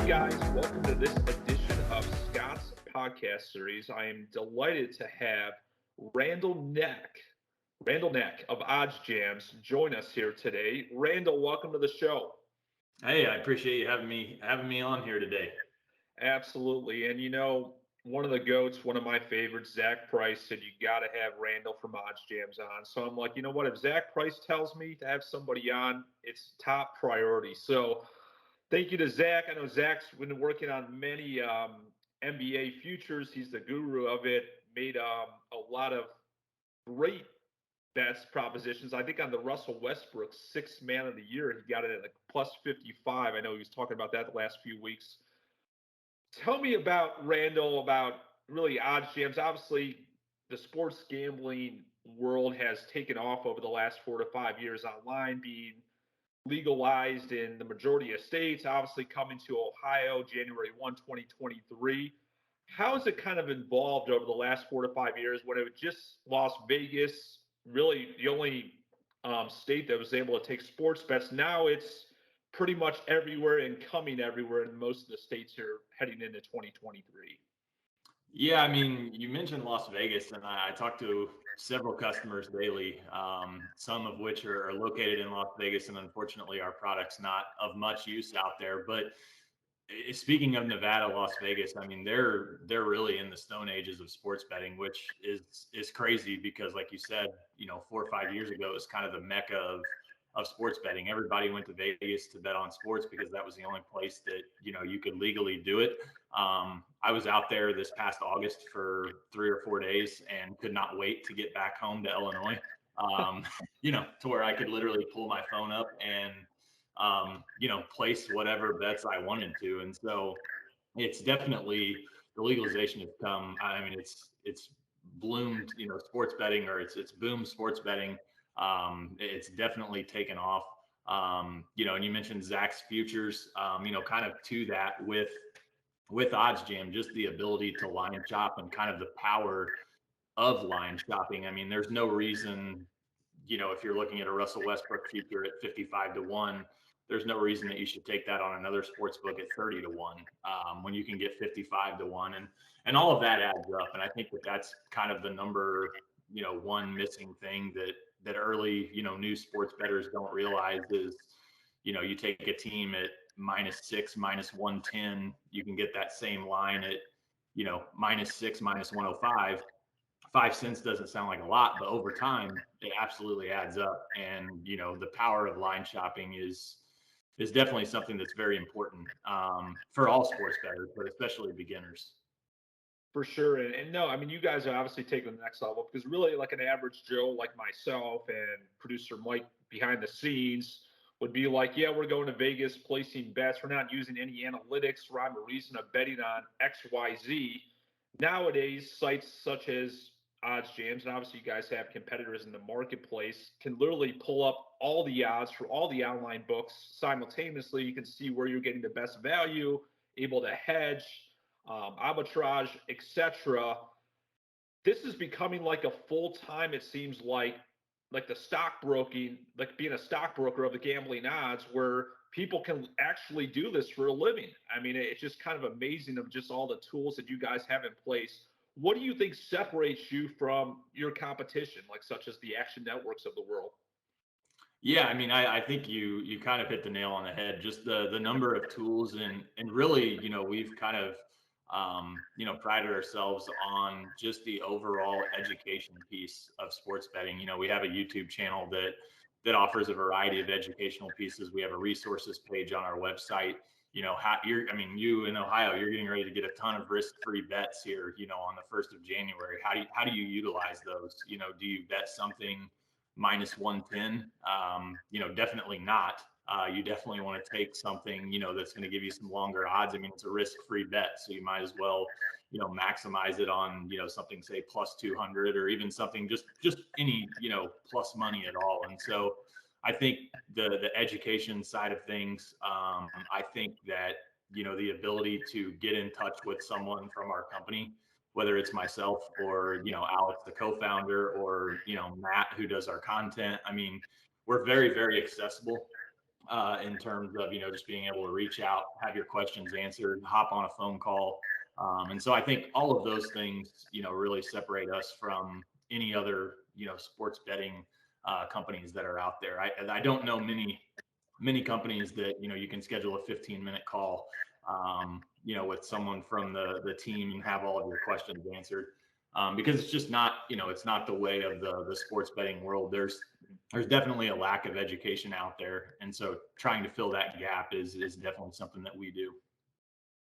Hey guys, welcome to this edition of Scott's podcast series. I am delighted to have Randall Knaack of OddsJams join us here today. Randall, welcome to the show. Hey, I appreciate you having me on here today. Absolutely. And one of the GOATs, one of my favorites, Zach Price, said you got to have Randall from OddsJams on. So I'm like, you know what? If Zach Price tells me to have somebody on, it's top priority. So thank you to Zach. I know Zach's been working on many NBA futures. He's the guru of it. Made a lot of great bets propositions. I think on the Russell Westbrook sixth man of the year, he got it at like plus 55. I know he was talking about that the last few weeks. Tell me about Randall, about really OddsJams. Obviously, the sports gambling world has taken off over the last 4 to 5 years online, being legalized in the majority of states, obviously coming to Ohio January 1, 2023. How has it kind of evolved over the last 4 to 5 years when it was just Las Vegas, really the only state that was able to take sports bets? Now it's pretty much everywhere and coming everywhere in most of the states here heading into 2023. Yeah, I mean, you mentioned Las Vegas, and I talk to several customers daily, some of which are located in Las Vegas, and unfortunately, our product's not of much use out there. But speaking of Nevada, Las Vegas, I mean, they're really in the stone ages of sports betting, which is crazy because, like you said, 4 or 5 years ago, it was kind of the mecca of sports betting. Everybody went to Vegas to bet on sports because that was the only place that you could legally do it. I was out there this past August for 3 or 4 days and could not wait to get back home to Illinois. To where I could literally pull my phone up and place whatever bets I wanted to. And so it's definitely, the legalization has come. I mean, it's bloomed, sports betting, or it's boomed sports betting. It's definitely taken off. And you mentioned Zach's futures, kind of to that with OddsJam, just the ability to line shop and kind of the power of line shopping. I mean, there's no reason, if you're looking at a Russell Westbrook future at 55 to 1, there's no reason that you should take that on another sports book at 30 to 1, when you can get 55 to 1. And all of that adds up. And I think that's kind of the number, one missing thing that early, new sports bettors don't realize is, you take a team at -6, -110, you can get that same line at, -6, -105. 5 cents doesn't sound like a lot, but over time it absolutely adds up. And the power of line shopping is definitely something that's very important for all sports bettors, but especially beginners. For sure. And no, I mean, you guys are obviously taking the next level because really, like an average Joe like myself and producer Mike behind the scenes would be like, yeah, we're going to Vegas placing bets. We're not using any analytics, rhyme or reason of betting on XYZ. Nowadays, sites such as OddsJams, and obviously you guys have competitors in the marketplace, can literally pull up all the odds for all the online books simultaneously. You can see where you're getting the best value, able to hedge, arbitrage, etc. This is becoming like a full-time, it seems like the stockbroking, like being a stockbroker of the gambling odds, where people can actually do this for a living. I mean, it's just kind of amazing of just all the tools that you guys have in place. What do you think separates you from your competition, like such as the action networks of the world? Yeah, I mean, I think you kind of hit the nail on the head. Just the number of tools, and really, we've kind of prided ourselves on just the overall education piece of sports betting. We have a YouTube channel that offers a variety of educational pieces. We have a resources page on our website. You in Ohio, you're getting ready to get a ton of risk-free bets here, on the 1st of January. How do you utilize those? Do you bet something -110? Definitely not. You definitely want to take something, that's going to give you some longer odds. I mean, it's a risk-free bet, so you might as well, maximize it on, something say +200, or even something just any, plus money at all. And so I think the education side of things, I think that, the ability to get in touch with someone from our company, whether it's myself or, Alex, the co-founder, or, Matt, who does our content. I mean, we're very, very accessible. in terms of, just being able to reach out, have your questions answered, hop on a phone call. And so I think all of those things, really separate us from any other, sports betting companies that are out there. I don't know many companies that, you can schedule a 15-minute call, with someone from the team and have all of your questions answered. Because it's just not, it's not the way of the sports betting world. There's definitely a lack of education out there. And so trying to fill that gap is definitely something that we do.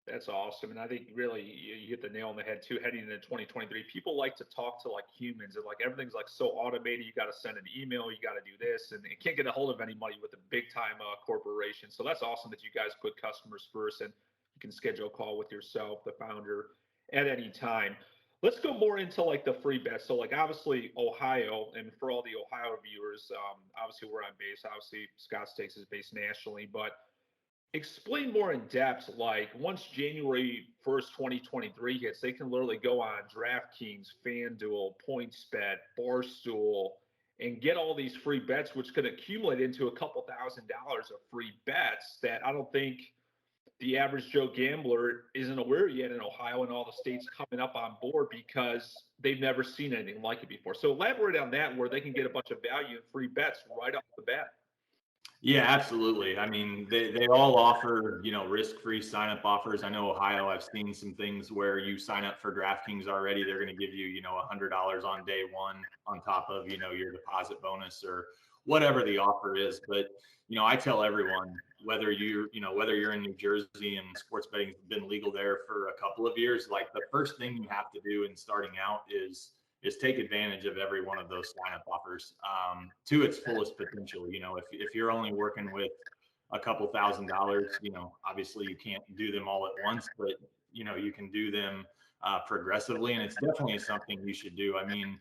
That's awesome. And I think really you hit the nail on the head too, heading into 2023. People like to talk to like humans, and like everything's like so automated. You got to send an email, you got to do this, and you can't get a hold of anybody with a big time corporation. So that's awesome that you guys put customers first, and you can schedule a call with yourself, the founder, at any time. Let's go more into like the free bets. So like obviously Ohio, and for all the Ohio viewers, obviously where I'm based, obviously Scott Stakes is based nationally, but explain more in depth, like once January 1st, 2023 hits, they can literally go on DraftKings, FanDuel, PointsBet, Barstool, and get all these free bets, which could accumulate into a couple $1,000s of free bets that I don't think the average Joe gambler isn't aware yet in Ohio and all the states coming up on board because they've never seen anything like it before. So elaborate on that, where they can get a bunch of value and free bets right off the bat. Yeah, absolutely. I mean, they all offer, risk-free sign-up offers. I know Ohio, I've seen some things where you sign up for DraftKings already. They're going to give you, $100 on day one on top of, your deposit bonus or whatever the offer is. But, I tell everyone, whether you're in New Jersey and sports betting has been legal there for a couple of years, like the first thing you have to do in starting out is take advantage of every one of those sign-up offers to its fullest potential. If you're only working with a couple $1,000s, obviously you can't do them all at once, but you can do them progressively, and it's definitely something you should do. I mean,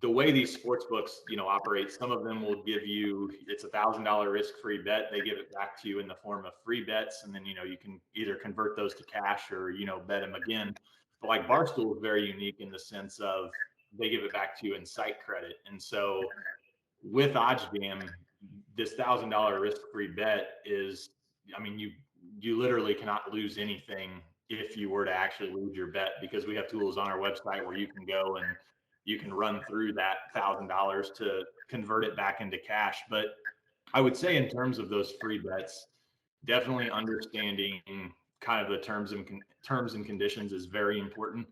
the way these sports books, operate, some of them will give you, it's $1,000 risk-free bet. They give it back to you in the form of free bets, and then you can either convert those to cash or bet them again. But like Barstool is very unique in the sense of they give it back to you in site credit. And so with OddsJam, this $1,000 risk-free bet is, I mean, you literally cannot lose anything if you were to actually lose your bet, because we have tools on our website where you can go and you can run through that $1,000 to convert it back into cash. But I would say in terms of those free bets, definitely understanding kind of the terms and conditions is very important.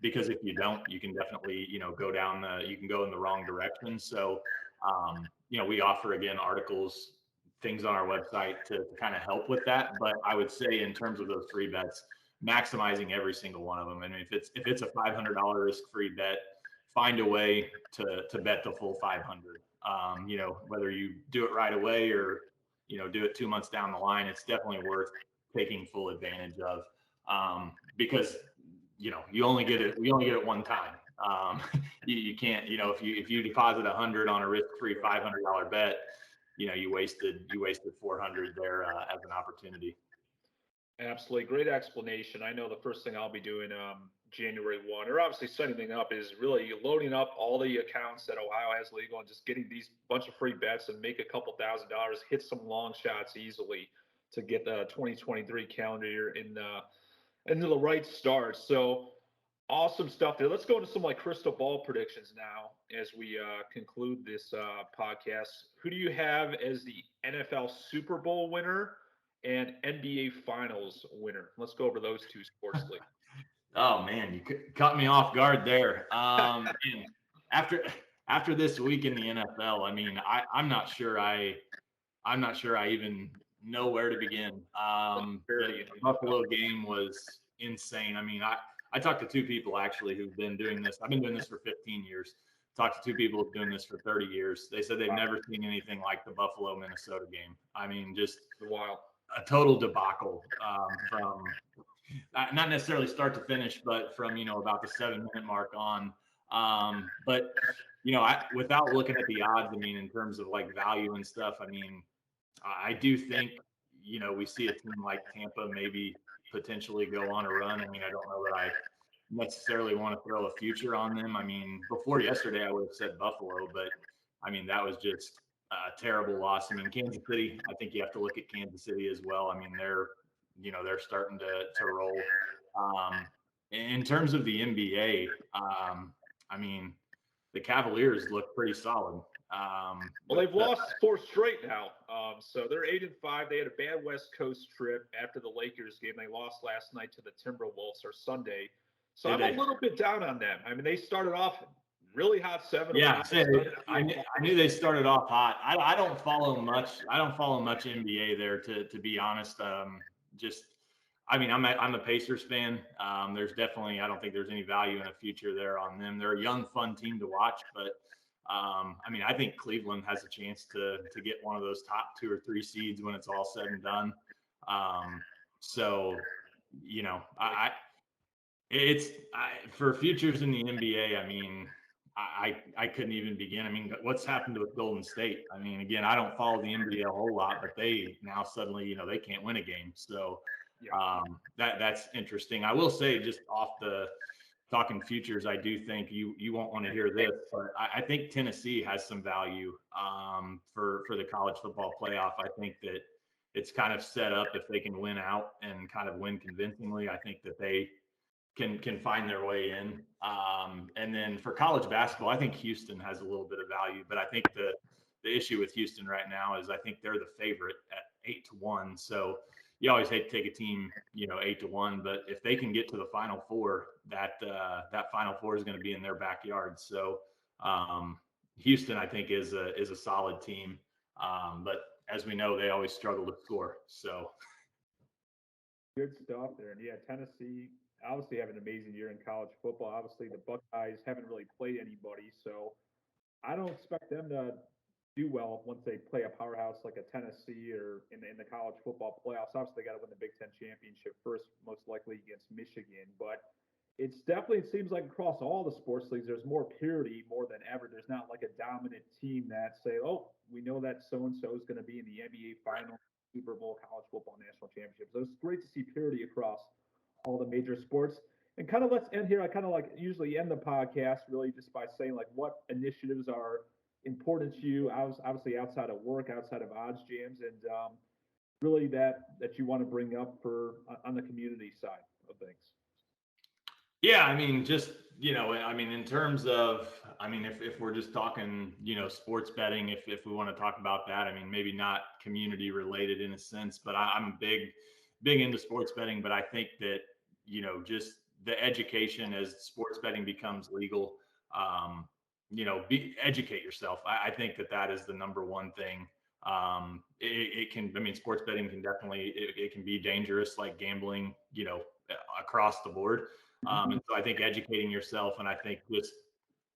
Because if you don't, you can definitely, you can go in the wrong direction. So, we offer, again, articles, things on our website to kind of help with that. But I would say in terms of those free bets, maximizing every single one of them. And if it's a $500 risk-free bet, find a way to bet the full 500. Whether you do it right away or, do it 2 months down the line, it's definitely worth taking full advantage of, because we only get it one time. You can't, if you deposit 100 on a risk-free $500 bet, you wasted 400 there as an opportunity. Absolutely. Great explanation. I know the first thing I'll be doing January 1, or obviously setting things up, is really loading up all the accounts that Ohio has legal and just getting these bunch of free bets and make a couple $1,000s, hit some long shots easily to get the 2023 calendar year into the right start. So awesome stuff there. Let's go into some like crystal ball predictions now as we conclude this podcast. Who do you have as the NFL Super Bowl winner and NBA Finals winner? Let's go over those two sports leagues. Oh man, you caught me off guard there. After this week in the NFL, I mean, I'm not sure I even know where to begin. The Buffalo game was insane. I mean, I talked to two people actually who've been doing this. I've been doing this for 15 years. Talked to two people who've been doing this for 30 years. They said they've never seen anything like the Buffalo Minnesota game. I mean, just wild. A total debacle from not necessarily start to finish, but from about the 7-minute mark on. But without looking at the odds, I mean, in terms of like value and stuff, I mean, I do think we see a team like Tampa maybe potentially go on a run. I mean, I don't know that I necessarily want to throw a future on them. I mean, before yesterday, I would have said Buffalo, but I mean, that was just terrible loss. I mean, Kansas City, I think you have to look at Kansas City as well. I mean, they're starting to roll. In terms of the NBA, I mean, the Cavaliers look pretty solid. Well, they've lost 4 straight now. So they're 8-5. They had a bad West Coast trip after the Lakers game. They lost last night to the Timberwolves or Sunday. So I'm a little bit down on them. I mean, they started off really hot 7. Yeah, I knew they started off hot. I don't follow much. I don't follow much NBA there, to be honest. I mean, I'm a Pacers fan. There's definitely, I don't think there's any value in a future there on them. They're a young, fun team to watch, but I mean, I think Cleveland has a chance to get one of those top 2 or 3 seeds when it's all said and done. So, you know, for futures in the NBA, I mean, I couldn't even begin. I mean, what's happened with Golden State? I mean, again, I don't follow the NBA a whole lot, but they now suddenly, you know, they can't win a game. So that's interesting. I will say, just off the talking futures, I do think you won't want to hear this, but I think Tennessee has some value for the college football playoff. I think that it's kind of set up if they can win out and kind of win convincingly. I think that they can find their way in. And then for college basketball, I think Houston has a little bit of value, but I think the issue with Houston right now is I think they're the favorite at 8-1. So you always hate to take a team, you know, 8-1, but if they can get to the Final Four, that Final Four is going to be in their backyard. So Houston, I think, is a solid team, but as we know, they always struggle to score. So good stuff there. And yeah, Tennessee obviously have an amazing year in college football. Obviously, the Buckeyes haven't really played anybody, so I don't expect them to do well once they play a powerhouse like a Tennessee or in the college football playoffs. Obviously, they got to win the Big Ten championship first, most likely against Michigan. But it seems like across all the sports leagues, there's more parity more than ever. There's not like a dominant team that say, oh, we know that so-and-so is going to be in the NBA final, Super Bowl, college football, national championship. So it's great to see parity across all the major sports. And kind of let's end here. I kind of like usually end the podcast really just by saying like what initiatives are important to you, obviously outside of work, outside of OddsJams, and really that you want to bring up for on the community side of things. Yeah, I mean, just, you know, I mean, in terms of, I mean, if we're just talking, you know, sports betting, if we want to talk about that, I mean, maybe not community related in a sense, but I'm big into sports betting. But I think that, you know, just the education as sports betting becomes legal, you know, educate yourself. I think that is the number one thing. It can, I mean, sports betting can definitely, it can be dangerous, like gambling, you know, across the board. And so I think educating yourself, and I think just,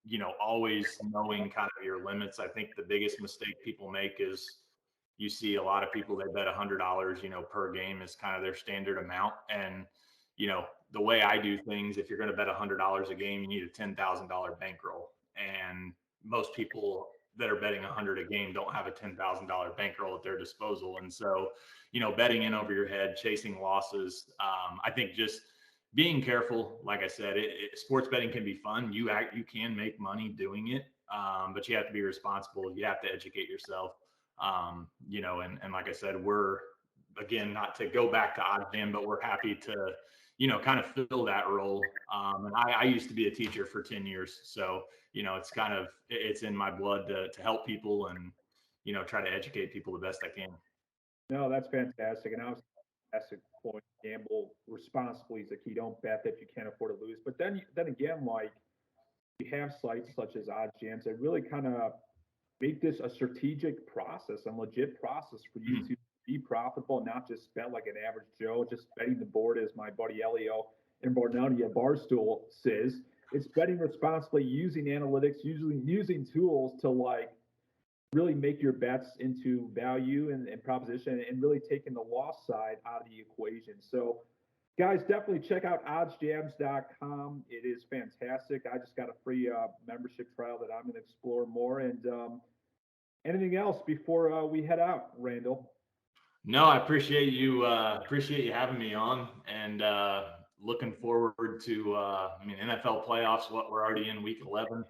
you know, always knowing kind of your limits. I think the biggest mistake people make is you see a lot of people, they bet $100, you know, per game is kind of their standard amount. And, you know, the way I do things, if you're going to bet $100 a game, you need a $10,000 bankroll. And most people that are betting 100 a game don't have a $10,000 bankroll at their disposal. And so, you know, betting in over your head, chasing losses, I think just being careful. Like I said, sports betting can be fun. You can make money doing it, but you have to be responsible. You have to educate yourself. You know, and like I said, we're, again, not to go back to OddsJam, but we're happy to, you know, kind of fill that role. And I used to be a teacher for 10 years. So, you know, it's kind of, it's in my blood to help people and, you know, try to educate people the best I can. No, that's fantastic. And obviously, fantastic point. Gamble responsibly is the key. Don't bet that you can't afford to lose. But then again, like, you have sites such as OddsJams that really kind of make this a strategic process, a legit process for you to be profitable, not just bet like an average Joe, just betting the board, as my buddy Elio in Barnonia Barstool says. It's betting responsibly, using analytics, using tools to like really make your bets into value and proposition, and really taking the loss side out of the equation. So guys, definitely check out oddsjams.com. It is fantastic. I just got a free membership trial that I'm going to explore more. And anything else before we head out, Randall? No, I appreciate you having me on, and looking forward to I mean, NFL playoffs. What, we're already in week 11.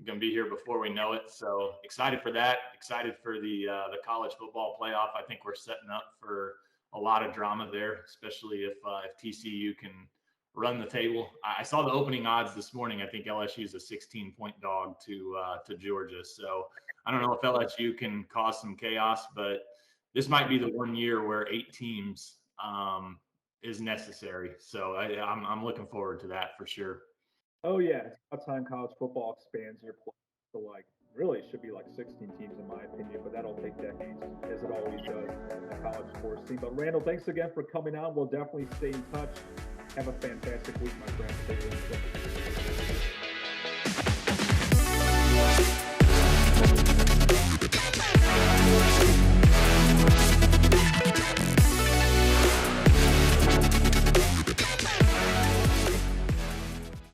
going to be here before we know it. So excited for that. Excited for the college football playoff. I think we're setting up for a lot of drama there, especially if TCU can run the table. I saw the opening odds this morning. I think LSU is a 16-point dog to Georgia. So I don't know if LSU can cause some chaos, but this might be the one year where 8 teams is necessary. So I'm looking forward to that for sure. Oh yeah, it's about time college football expands your play to like really it should be like 16 teams in my opinion, but that'll take decades as it always does in the college sports scene. But Randall, thanks again for coming on. We'll definitely stay in touch. Have a fantastic week, my friend.